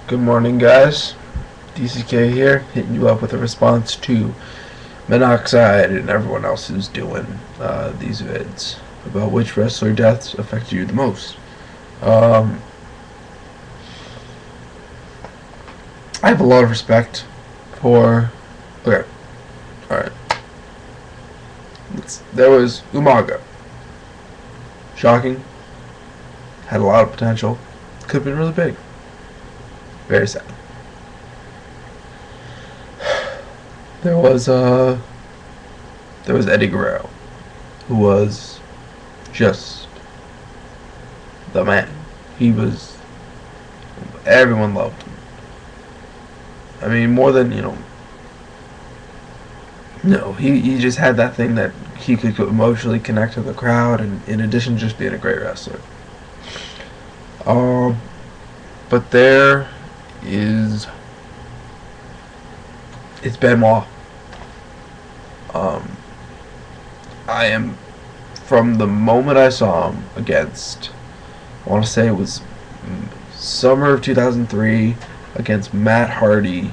Good morning, guys. DCK here, hitting you up with a response to Monoxide and everyone else who's doing these vids about which wrestler deaths affected you the most. I have a lot of respect for. Okay, alright. There was Umaga. Shocking. Had a lot of potential. Could have been really big. Very sad. There was Eddie Guerrero, who was just the man. Everyone loved him. I mean, more than, no, he just had that thing that he could emotionally connect to the crowd, and in addition to just being a great wrestler. But it's Benoit. I am, from the moment I saw him against, I want to say it was summer of 2003 against Matt Hardy,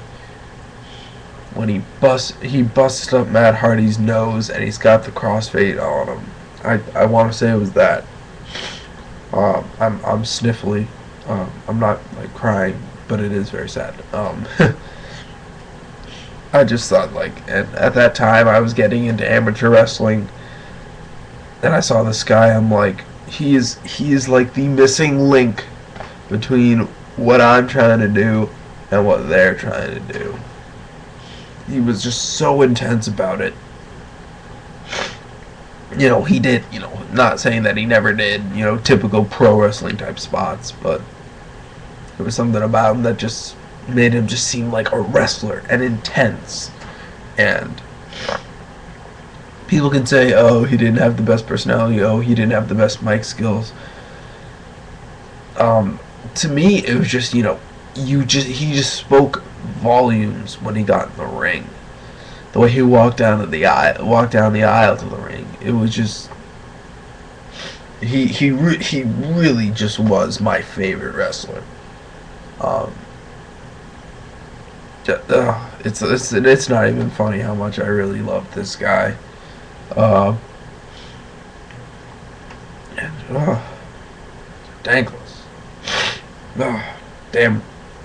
when he busted up Matt Hardy's nose and he's got the crossfade on him. I want to say it was that. I'm sniffly. I'm not like crying, but it is very sad. I just thought, at that time I was getting into amateur wrestling, and I saw this guy. I'm like, he is like the missing link between what I'm trying to do and what they're trying to do. He was just so intense about it. He did, not saying that he never did, typical pro wrestling type spots, but there was something about him that just made him just seem like a wrestler and intense. And people can say, oh, he didn't have the best personality, oh, he didn't have the best mic skills. To me, it was just, he just spoke volumes when he got in the ring. The way he walked down the aisle to the ring, it was just, he really just was my favorite wrestler. It's not even funny how much I really loved this guy. Dankless. Damn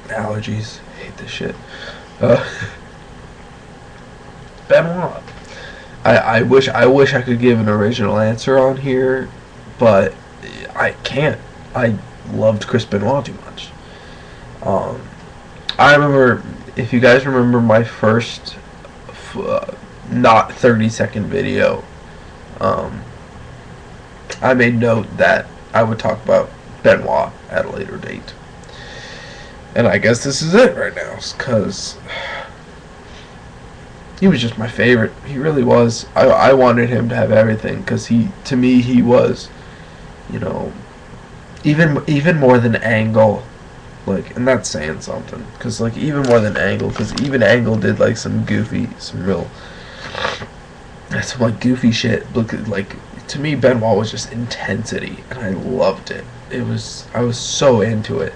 allergies. I hate this shit. Benoit. I wish I could give an original answer on here, but I can't. I loved Chris Benoit too much. I remember, if you guys remember my first not 30-second video, I made note that I would talk about Benoit at a later date. And I guess this is it right now, because he was just my favorite. He really was. I wanted him to have everything, because to me he was, even more than Angle. And that's saying something, because even more than Angle, because even Angle did some goofy shit. To me, Benoit was just intensity, and I loved it. I was so into it.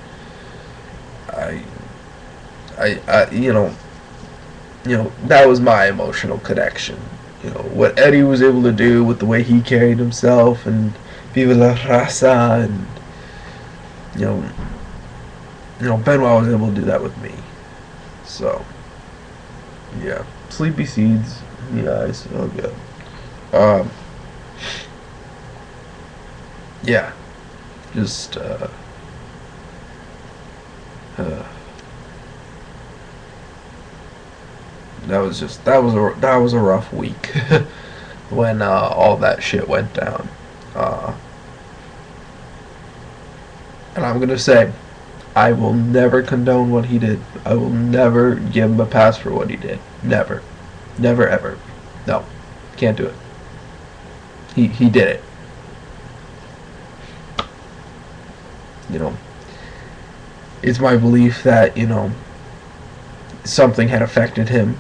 That was my emotional connection. What Eddie was able to do with the way he carried himself, and Viva la Raza, and Benoit was able to do that with me. So, yeah. Sleepy seeds in the eyes. Oh, good. Yeah. Just, that was a rough week when all that shit went down. And I'm gonna say, I will never condone what he did. I will never give him a pass for what he did. Never. Never, ever. No. Can't do it. He did it. It's my belief that, something had affected him.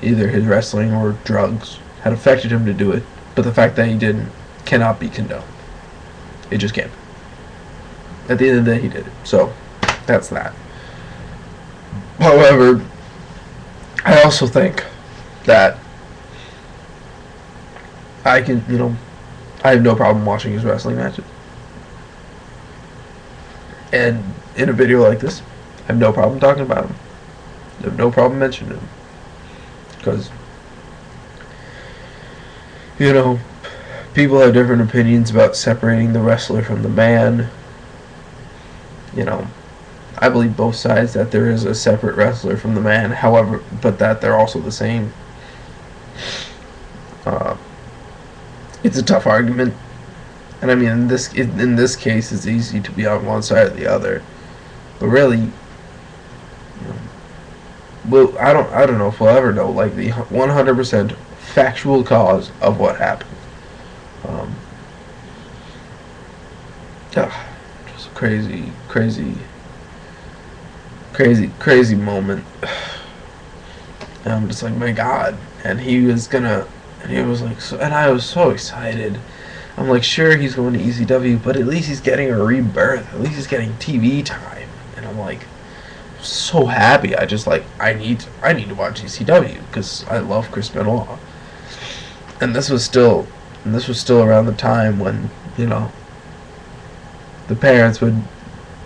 Either his wrestling or drugs had affected him to do it. But the fact that he didn't cannot be condoned. It just can't. At the end of the day, he did it. So, that's that. However, I also think that I can, I have no problem watching his wrestling matches. And in a video like this, I have no problem talking about him. I have no problem mentioning him. Because, people have different opinions about separating the wrestler from the man. I believe both sides that there is a separate wrestler from the man, however, but that they're also the same. It's a tough argument, and I mean in this case, it's easy to be on one side or the other, but really, well, I don't know if we'll ever know like the 100% factual cause of what happened. Just a crazy moment. And I'm just like, my God. And he was like, and I was so excited. I'm like, sure, he's going to ECW, but at least he's getting a rebirth. At least he's getting TV time. And I'm like, so happy. I just like, I need to watch ECW because I love Chris Benoit. And this was still around the time when the parents would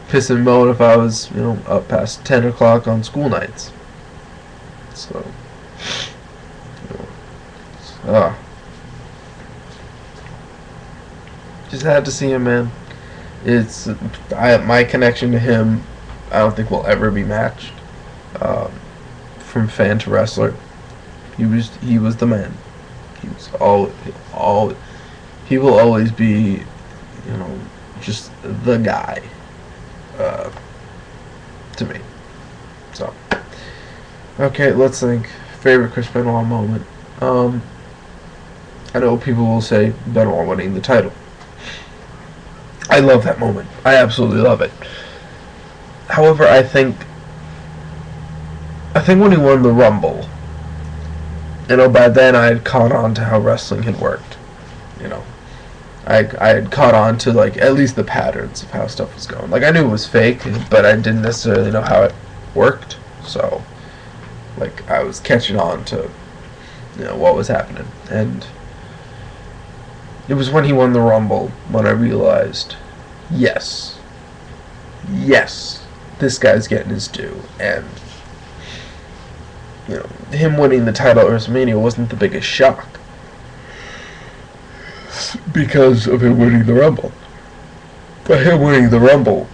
piss and moan if I was up past 10 o'clock on school nights. So just had to see him, man. It's my connection to him, I don't think will ever be matched. From fan to wrestler, he was the man. He was all he will always be, just the guy to me. So okay, let's think. Favorite Chris Benoit moment. I know people will say Benoit winning the title. I love that moment. I absolutely love it. However, I think when he won the Rumble, by then I had caught on to how wrestling had worked. I had caught on to like at least the patterns of how stuff was going. Like I knew it was fake, but I didn't necessarily know how it worked. So, like I was catching on to what was happening, and it was when he won the Rumble when I realized, yes, this guy's getting his due, and him winning the title at WrestleMania wasn't the biggest shock because of him winning the Rumble. But him winning the Rumble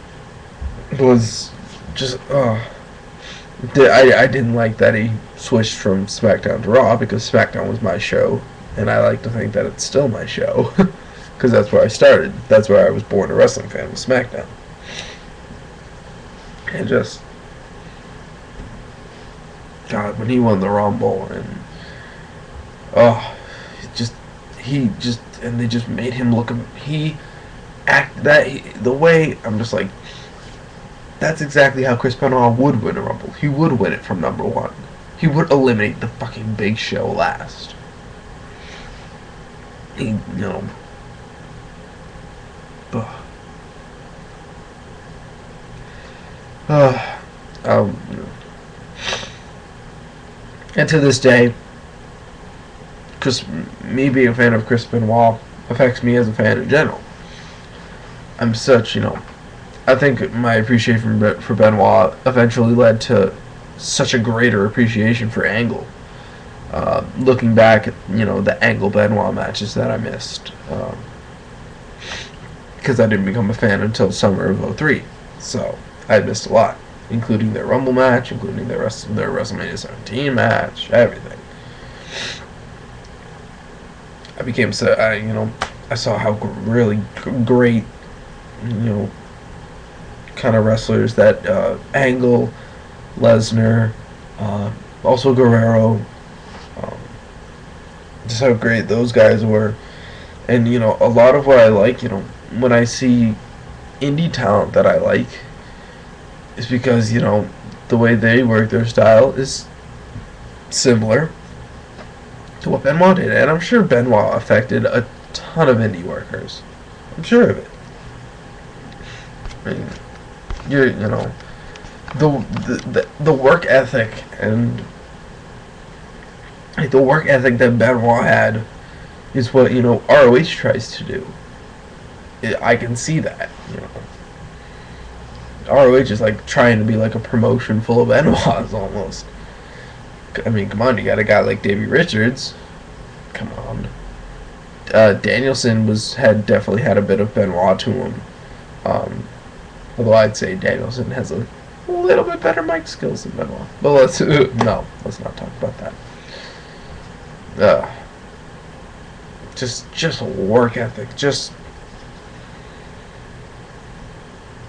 was just, I didn't like that he switched from SmackDown to Raw because SmackDown was my show, and I like to think that it's still my show because that's where I started. That's where I was born a wrestling fan, was SmackDown. And just, God, when he won the Rumble and and they just made him look. The way I'm just like, that's exactly how Chris Benoit would win a Rumble. He would win it from number one. He would eliminate the fucking Big Show last. And to this day, me being a fan of Chris Benoit affects me as a fan in general. I'm such, I think my appreciation for Benoit eventually led to such a greater appreciation for Angle. Looking back at, the Angle Benoit matches that I missed. Because I didn't become a fan until summer of '03. So, I missed a lot. Including their Rumble match, including their WrestleMania 17 match, everything. I saw how really great, kind of wrestlers that Angle, Lesnar, also Guerrero, just how great those guys were. And, a lot of what I like, when I see indie talent that I like, is because, the way they work their style is similar to what Benoit did. And I'm sure Benoit affected a ton of indie workers. I'm sure of it. I mean, the work ethic and like the work ethic that Benoit had is what ROH tries to do. I can see that. ROH is like trying to be like a promotion full of Benoits almost. I mean, come on, you got a guy like Davey Richards. Come on. Danielson had definitely had a bit of Benoit to him. Although I'd say Danielson has a little bit better mic skills than Benoit. But let's not talk about that. Just work ethic. Just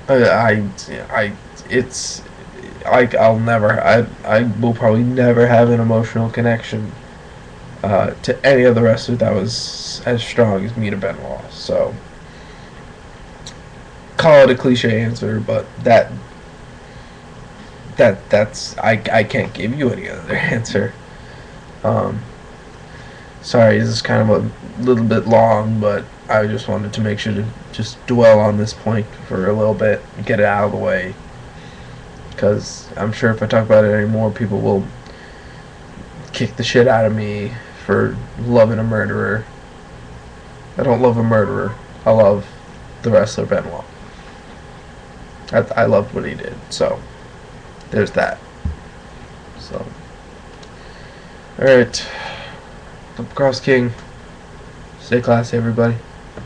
I will probably never have an emotional connection to any other wrestler that was as strong as me to Benoit. So call it a cliche answer, but that's I can't give you any other answer. Sorry, this is kind of a little bit long, but I just wanted to make sure to just dwell on this point for a little bit and get it out of the way, because I'm sure if I talk about it anymore, people will kick the shit out of me for loving a murderer. I don't love a murderer. I love the wrestler Benoit. I loved what he did. So there's that. So alright. DoubleCrossKing. Stay classy, everybody.